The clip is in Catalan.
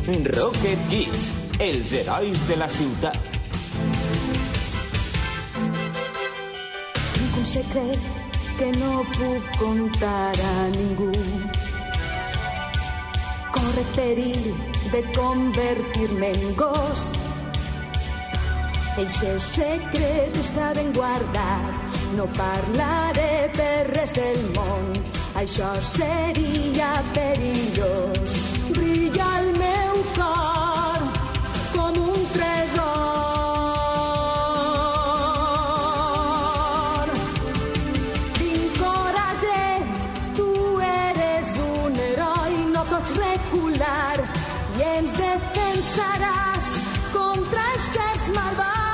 Rocket Kids, els herois de la ciutat. Tinc un secret que no puc contar a ningú. Corre perill de convertir-me en gos. Eixe secret està ben guardat. No parlaré per res del món. Això seria perillós. Brilla el meu cor com un tresor. Tinc coratge, tu eres un heroi, no pots recular i ens defensaràs contra els certs malvats.